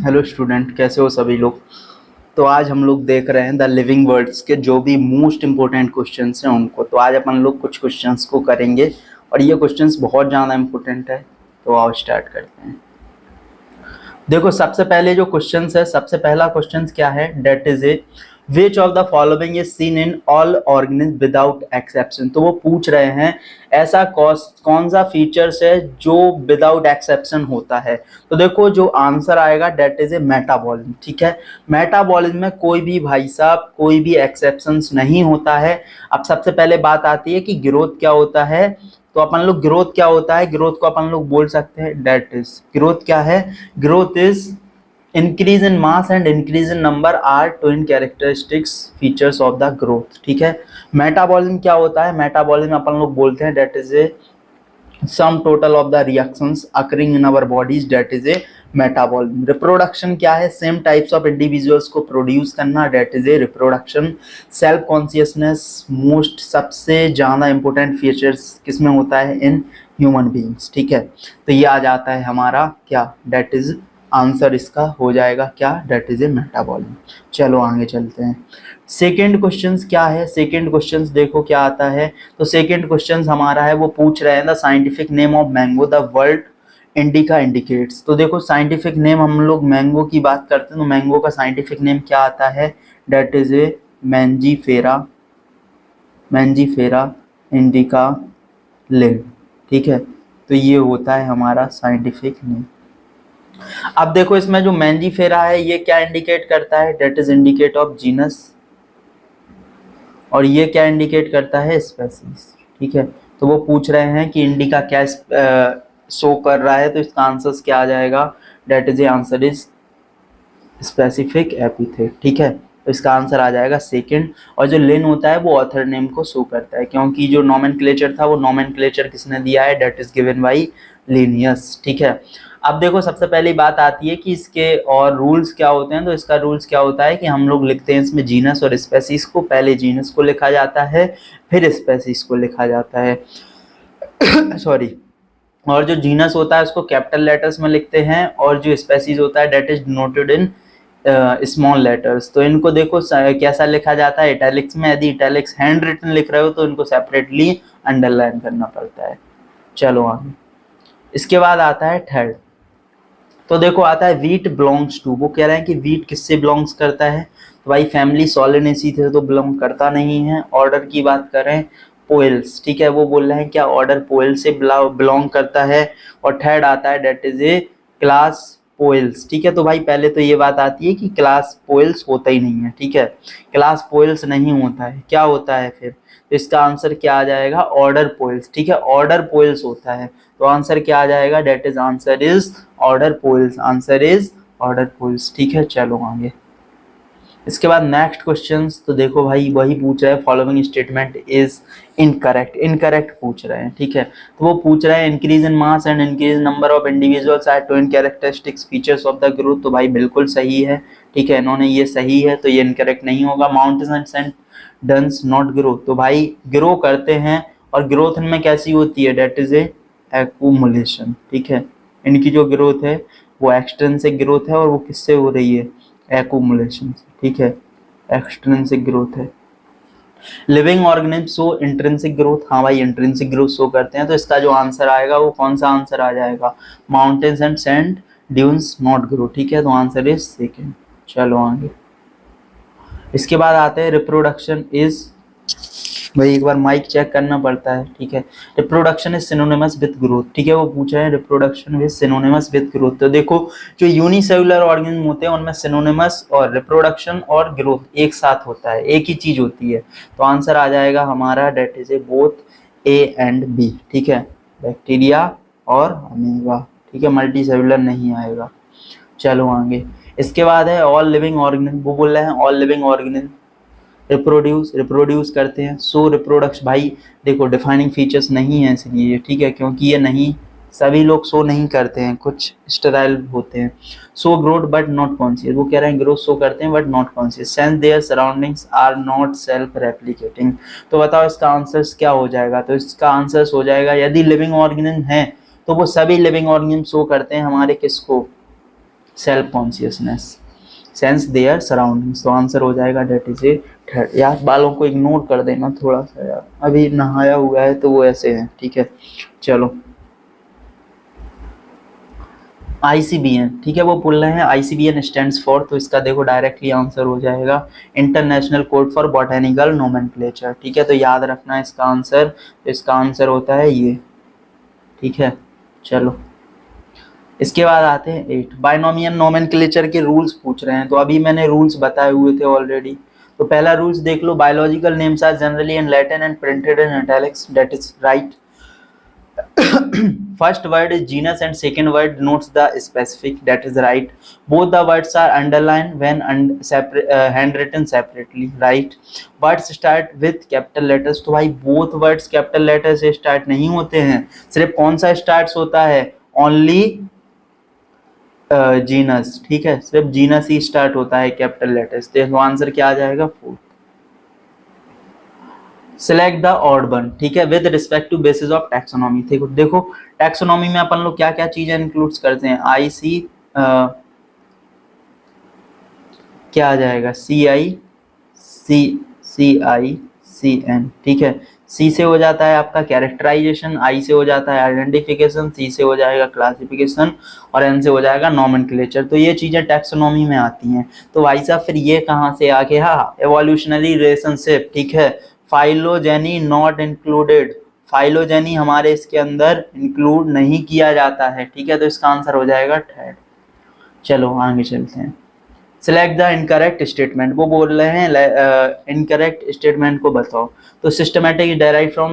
Hello student, कैसे हो सभी लोग। तो आज हम लोग देख रहे हैं द लिविंग वर्ड्स के जो भी मोस्ट इंपॉर्टेंट क्वेश्चंस हैं उनको। तो आज अपन लोग कुछ क्वेश्चंस को करेंगे और ये क्वेश्चंस बहुत ज़्यादा इंपॉर्टेंट है। तो आओ स्टार्ट करते हैं। देखो, सबसे पहले जो क्वेश्चंस है, सबसे पहला क्वेश्चंस क्या है, that is a which of the following is seen in all organism without exception. तो वो पूछ रहे हैं ऐसा कौन सा फीचर्स है जो विदाउट एक्सेप्शन होता है। तो देखो जो आंसर आएगा डेट इज ए मेटाबॉलिज्म। ठीक है, मेटाबॉलिज्म में कोई भी भाई साहब कोई भी एक्सेप्शंस नहीं होता है। अब सबसे पहले बात आती है कि ग्रोथ क्या होता है। तो अपन लोग ग्रोथ क्या होता है, ग्रोथ को अपन लोग बोल सकते हैं डेट इज, ग्रोथ क्या है, growth is increase in mass and increase in number are twin characteristics features of the growth. ठीक है, मेटाबॉलिज्म क्या होता है, मेटाबॉलिज्म अपन लोग बोलते हैं that is a sum total of the reactions occurring in our bodies, that is a metabolism. Reproduction क्या है, सेम टाइप्स ऑफ इंडिविजुअल्स को प्रोड्यूस करना, that is a reproduction. Self consciousness most सबसे ज़्यादा इंपॉर्टेंट फीचर्स किसमें होता है, in human beings. ठीक है, तो ये आ जाता है हमारा क्या, डेट इज आंसर इसका हो जाएगा क्या, डेट इज ए मेटाबॉलिज्म। चलो आगे चलते हैं। सेकेंड क्वेश्चंस क्या है, सेकेंड क्वेश्चंस देखो क्या आता है। तो सेकेंड क्वेश्चंस हमारा है, वो पूछ रहे हैं the scientific name of mango the world indica indicates. तो देखो साइंटिफिक नेम, हम लोग मैंगो की बात करते हैं तो मैंगो का साइंटिफिक नेम क्या आता है, that is a Mangifera, Mangifera indica Linn. ठीक है, तो ये होता है हमारा साइंटिफिक नेम। अब देखो इसमें जो मैंजीफेरा है ये क्या इंडिकेट करता है, that is indicate of genus, और ये क्या इंडिकेट करता है, स्पेसीज। ठीक है, तो वो पूछ रहे हैं कि इंडिका क्या शो कर रहा है, तो इसका आंसर क्या आ जाएगा, that is a answer is specific epithet. ठीक है, तो इसका आंसर आ जाएगा सेकंड। और जो लिन होता है वो ऑथर नेम को शो करता है, क्योंकि जो नोमेनक्लेचर था वो नोमेनक्लेचर किसने दिया है, that is given by Linnaeus. ठीक है, अब देखो सबसे पहली बात आती है कि इसके और रूल्स क्या होते हैं। तो इसका रूल्स क्या होता है कि हम लोग लिखते हैं इसमें जीनस और स्पेसीज को, पहले जीनस को लिखा जाता है फिर स्पेसीज को लिखा जाता है सॉरी। और जो जीनस होता है उसको कैपिटल लेटर्स में लिखते हैं और जो स्पेसीज होता है that is denoted in small letters. तो इनको देखो कैसा लिखा जाता है, इटैलिक्स में। यदि इटैलिक्स हैंड रिटन लिख रहे हो तो इनको सेपरेटली अंडरलाइन करना पड़ता है। चलो आगे, इसके बाद आता है थर्ड। तो देखो आता है वीट बिलोंग्स टू, वो कह रहे हैं कि वीट किससे बिलोंग्स करता है। तो भाई फैमिली सोलेनेसी थे तो बिलोंग करता नहीं है। ऑर्डर की बात करें पोएल्स, ठीक है, वो बोल रहे हैं क्या ऑर्डर पोएल से बिलोंग करता है। और थर्ड आता है that is a class Poales. ठीक है, तो भाई पहले तो ये बात आती है कि क्लास पोएल्स होता ही नहीं है। ठीक है, क्लास पोएल्स नहीं होता है, क्या होता है फिर, तो इसका आंसर क्या आ जाएगा, ऑर्डर पोएल्स। ठीक है, ऑर्डर पोएल्स होता है, तो आंसर क्या आ जाएगा, that is answer is order Poales, answer is order Poales. ठीक है, चलो आगे। इसके बाद नेक्स्ट क्वेश्चंस, तो देखो भाई वही पूछ रहे हैं following statement is incorrect, incorrect पूछ रहे हैं। ठीक है, तो वो पूछ रहे हैं increase in mass and increase number of individuals are twin characteristics features of the growth. तो भाई बिल्कुल सही है। ठीक है, इन्होंने ये सही है तो ये इनकरेक्ट नहीं होगा। माउंटेन्स एंड डंस नॉट ग्रो, तो भाई ग्रो करते हैं और ग्रोथ इनमें कैसी होती है, डेट इज ए एक्यूमुलेशन। ठीक है, इनकी जो ग्रोथ है वो एक्सटेंसिक ग्रोथ है और वो किससे हो रही है, एक्यूमुलेशन से। ठीक है, एक्सटेंसिक ग्रोथ है। Living organism show intrinsic growth, हाँ भाई इंट्रिंसिक ग्रोथ शो करते हैं। तो इसका जो आंसर आएगा वो कौन सा आंसर आ जाएगा, mountains and sand dunes not grow. ठीक है, तो आंसर इज सेकंड। चलो आगे, इसके बाद आते हैं रिप्रोडक्शन इज, भाई एक बार माइक चेक करना पड़ता है। ठीक है, reproduction is synonymous with growth. ठीक है, वो पूछ रहे हैं reproduction is synonymous with growth. तो देखो जो यूनिसेलुलर ऑर्गेनिज्म होते हैं उनमें सिनोनिमस और रिप्रोडक्शन और ग्रोथ एक साथ होता है, एक ही चीज होती है। तो आंसर आ जाएगा हमारा that is a both A and B. ठीक है, बैक्टीरिया और अमीबा। ठीक है, मल्टी सेलुलर नहीं आएगा। चलो आगे, इसके बाद है ऑल लिविंग ऑर्गेनिज्म, वो बोल रहे हैं ऑल लिविंग ऑर्गेनिज्म रिप्रोड्यूस करते हैं। सो रिप्रोडक्शन, भाई देखो डिफाइनिंग फीचर्स नहीं है इसलिए, ठीक है, क्योंकि ये नहीं सभी लोग सो नहीं करते हैं, कुछ स्टेराइल होते हैं। So growth but not conscious, वो कह रहे हैं ग्रोथ सो करते हैं but not conscious. Sense their surroundings are not self replicating. तो बताओ इसका आंसर क्या हो जाएगा, तो इसका आंसर हो जाएगा यदि लिविंग ऑर्गेनिज्म है तो वो सभी लिविंग ऑर्गेनिज्म शो करते हैं हमारे किसको, self consciousness, sense their surroundings. तो आंसर हो जाएगा डेट इज ए थर्ड। यार बालों को इग्नोर कर देना थोड़ा सा यार, अभी नहाया हुआ है तो वो ऐसे है, ठीक है। चलो ICBN, ठीक है, वो बोल रहे हैं ICBN स्टैंड्स फॉर, तो इसका देखो डायरेक्टली आंसर हो जाएगा international code for botanical nomenclature, ठीक है। तो याद रखना इसका आंसर, तो इसका आंसर होता है ये, ठीक है। चलो इसके बाद आते हैं 8, बाइनोमियल नोमेनक्लेचर के रूल्स पूछ रहे हैं। तो अभी मैंने रूल्स बताए हुए थे ऑलरेडी। तो पहला रूल्स देख लो, biological names are generally in Latin and printed in italics, that is right. First word is genus and second word denotes the specific, that is right. Both the words are underlined when handwritten separately, right. Words start with capital letters, तो भाई both words capital letters से start नहीं होते हैं, सिर्फ कौन सा starts होता है, only जीनस, ठीक है, सिर्फ जीनस ही स्टार्ट होता है कैपिटल लेटर्स। तो आंसर क्या आ जाएगा, 4। सिलेक्ट द ऑड वन, ठीक है, with respect to basis of taxonomy. देखो टैक्सोनॉमी में अपन लोग क्या क्या चीजें इंक्लूड करते हैं, क्या आ जाएगा, CICN, ठीक है। C से हो जाता है आपका कैरेक्टराइजेशन, I से हो जाता है आइडेंटिफिकेशन, C से हो जाएगा क्लासिफिकेशन और N से हो जाएगा नॉमेनक्लेचर। तो ये चीजें टैक्सोनॉमी में आती हैं। तो भाई साहब फिर ये कहाँ से आ गया, एवोल्यूशनरी रिलेशनशिप, ठीक है। फाइलोजेनी नॉट इंक्लूडेड, फाइलोजेनी हमारे इसके अंदर इंक्लूड नहीं किया जाता है, ठीक है। तो इसका आंसर हो जाएगा थर्ड। चलो आगे चलते हैं। सिलेक्ट द इनकरेक्ट स्टेटमेंट, वो बोल रहे हैं इनकरेक्ट स्टेटमेंट को बताओ। तो systematic is derive from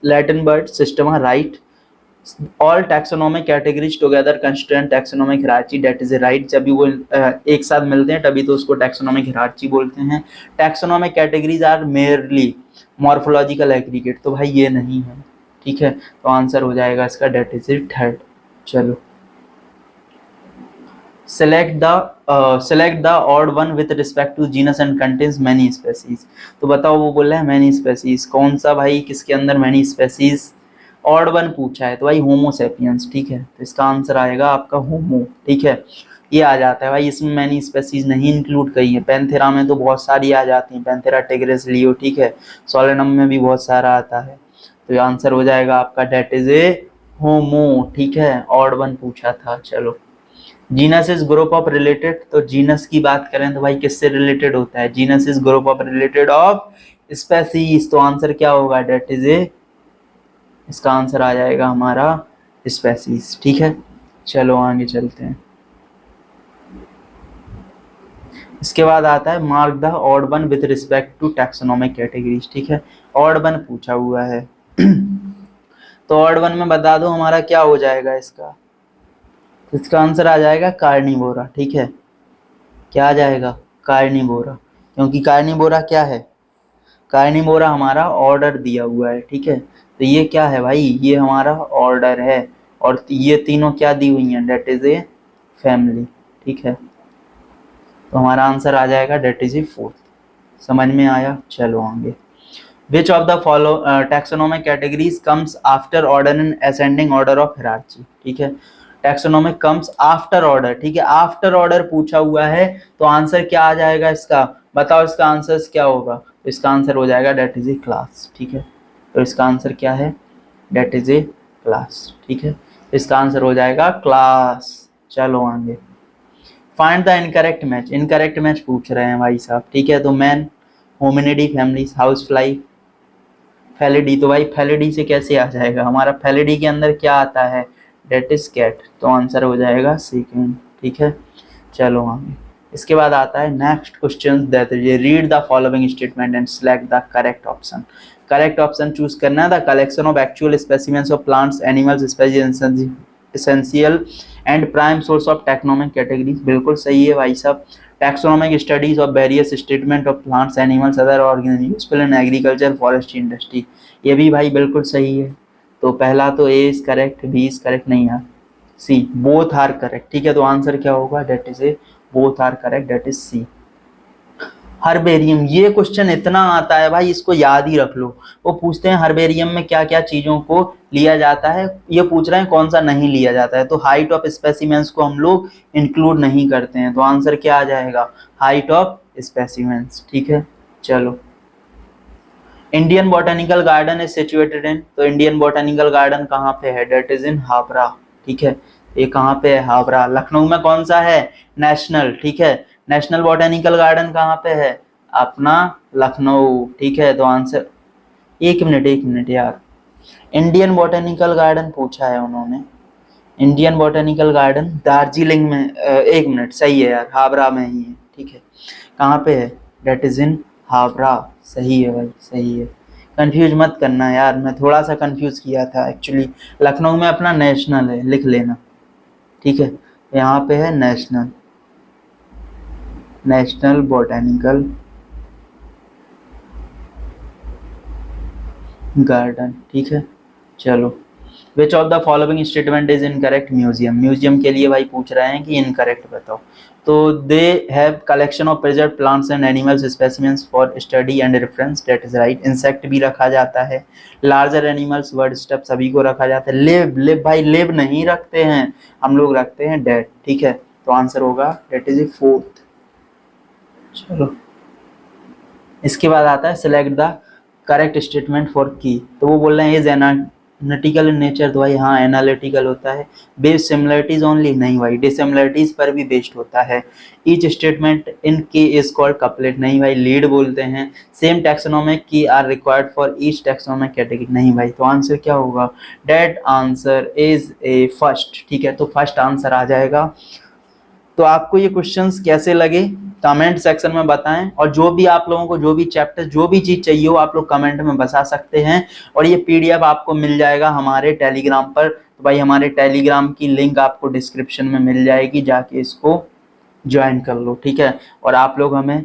Latin word systema, right. All taxonomic categories together constituent taxonomic hierarchy, that is right. जब भी वो एक साथ मिलते हैं तभी तो उसको टैक्सोनॉमिक हियरार्ची बोलते हैं। Taxonomic categories are merely morphological aggregate, तो भाई ये नहीं है, ठीक है। तो आंसर हो जाएगा इसका दैट इज थर्ड। चलो select the odd one with respect to genus and contains many species। तो बताओ, वो बोल रहे हैं many species, कौन सा भाई, किसके अंदर many species, odd one पूछा है तो भाई होमो सेपियंस, ठीक है। तो इसका आंसर आएगा आपका होमो, ठीक है। ये आ जाता है भाई, इसमें मैनी स्पेसीज नहीं इंक्लूड करी है। पैंथेरा में तो बहुत सारी आ जाती हैं, पैंथेरा टिग्रिस लियो, ठीक है। सोलेनम में भी बहुत सारा आता है। तो ये आंसर हो जाएगा आपका दैट इज ए होमो, ठीक है। ऑड वन पूछा था। चलो genus is group of related, तो जीनस की बात करें तो भाई किससे रिलेटेड होता है, genus is group of related of species. तो आंसर क्या होगा, दैट इज ए, इसका आंसर आ जाएगा हमारा स्पेसीज, ठीक है। चलो आगे चलते हैं। इसके बाद आता है mark the odd one with respect to taxonomic categories, ठीक है। ऑड वन पूछा हुआ है तो ऑड वन में बता दो हमारा क्या हो जाएगा इसका, इसका आंसर आ जाएगा कार्निवोरा, ठीक है। क्या आ जाएगा, कार्निवोरा, क्योंकि कार्निवोरा क्या है, कार्निवोरा हमारा ऑर्डर दिया हुआ है, ठीक है। तो ये क्या है भाई, ये हमारा ऑर्डर है और ये तीनों क्या दी हुई हैं, डेट इज ए फैमिली, ठीक है। तो हमारा आंसर आ जाएगा डेट इज ए फोर्थ। समझ में आया। चलो आगे। Which of the follow taxonomic categories comes after order in ascending order of hierarchy, ठीक है। टैक्सोनॉमिक कम्स आफ्टर ऑर्डर, ठीक है। आफ्टर ऑर्डर पूछा हुआ है तो आंसर क्या आ जाएगा इसका, बताओ इसका आंसर क्या होगा। तो इसका आंसर हो जाएगा डेट इज ए क्लास, ठीक है। तो इसका आंसर क्या है, डेट इज ए क्लास, ठीक है। इसका आंसर हो जाएगा क्लास। चलो आगे। Find the incorrect match, incorrect match पूछ रहे हैं भाई साहब, ठीक है। तो man, hominidae families, housefly, felidae. तो भाई फैलिडी से कैसे आ जाएगा, हमारा फैलिडी के अंदर क्या आता है, डेट इज कैट। तो आंसर हो जाएगा सेकंड, ठीक है। चलो आगे। इसके बाद आता है next question, that is read the following statement and select the correct option. Correct option choose करना है। The collection of actual specimens of plants animals species essential and prime source of taxonomic categories, बिल्कुल सही है भाई साहब। Taxonomic studies of various statement of plants animals other organism useful in agriculture forestry industry, ये भी भाई बिल्कुल सही है। तो पहला तो ए is correct, B is correct नहीं है, सी बोथ आर करेक्ट, ठीक है। तो आंसर क्या होगा, that is a both are correct, that is C. Herbarium, ये क्वेश्चन इतना आता है भाई, इसको याद ही रख लो। वो पूछते हैं हर्बेरियम में क्या क्या चीजों को लिया जाता है, ये पूछ रहे हैं कौन सा नहीं लिया जाता है। तो हाइट ऑफ स्पेसिमेंस को हम लोग इंक्लूड नहीं करते हैं, तो आंसर क्या आ जाएगा, हाइट ऑफ स्पेसिमेंस। ठीक है, चलो। Indian botanical garden is situated in, तो इंडियन बोटेनिकल गार्डन कहाँ पे है, डेट इज इन हावड़ा। ठीक है, ये कहाँ पे है, हावड़ा। लखनऊ में कौन सा है, नेशनल। ठीक है, नेशनल बोटेनिकल गार्डन कहाँ पे है, अपना लखनऊ। ठीक है, तो आंसर, एक मिनट यार, इंडियन बोटेनिकल गार्डन पूछा है उन्होंने, इंडियन बोटेनिकल गार्डन दार्जिलिंग में, एक मिनट, सही है यार, हावड़ा में ही है। ठीक है, कहाँ पे है, डेट इज इन हावड़ा। सही है भाई, सही है, कंफ्यूज मत करना यार, मैं थोड़ा सा कंफ्यूज किया था एक्चुअली। लखनऊ में अपना नेशनल है, लिख लेना। ठीक है, यहाँ पे है नेशनल, नेशनल बोटेनिकल गार्डन। ठीक है, चलो। विच of the following statement is incorrect, museum. Museum के लिए भाई पूछ रहे हैं कि इनकरेक्ट बताओ। तो they have collection of preserve plants and animals specimens for study and reference, that is right. Insect भी रखा जाता है, लार्जर एनिमल्स, वर्ड स्टफ सभी को रखा जाता है। लिव, लिव भाई लिव नहीं रखते हैं हम लोग, रखते हैं डेड। ठीक है, तो आंसर होगा डेट इज ए फोर्थ। चलो, इसके बाद आता है select the correct statement for की। तो वो बोल रहे हैं इज एनालिटिकल इन नेचर, तो भाई हाँ एनालिटिकल होता है। बेस्ड सिमिलरिटीज ओनली, नहीं भाई, डिसिमिलरिटीज पर भी बेस्ड होता है। ईच स्टेटमेंट इन के इज कॉल्ड कपलेट, नहीं भाई, लीड बोलते हैं। Same taxonomic key are required for each taxonomic category, नहीं भाई, तो आंसर क्या होगा, that answer is a first. ठीक है, तो फर्स्ट आंसर आ जाएगा। तो आपको ये क्वेश्चंस कैसे लगे कमेंट सेक्शन में बताएं, और जो भी आप लोगों को जो भी चैप्टर जो भी चीज चाहिए हो आप लोग कमेंट में बता सकते हैं। और ये पीडीएफ आपको मिल जाएगा हमारे टेलीग्राम पर, तो भाई हमारे टेलीग्राम की लिंक आपको डिस्क्रिप्शन में मिल जाएगी, जाके इसको ज्वाइन कर लो। ठीक है, और आप लोग हमें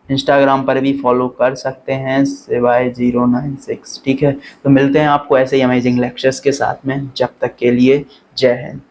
इंस्टाग्राम पर भी फॉलो कर सकते हैं, CY096। ठीक है, तो मिलते हैं आपको ऐसे ही अमेजिंग लेक्चर्स के साथ में, जब तक के लिए जय हिंद।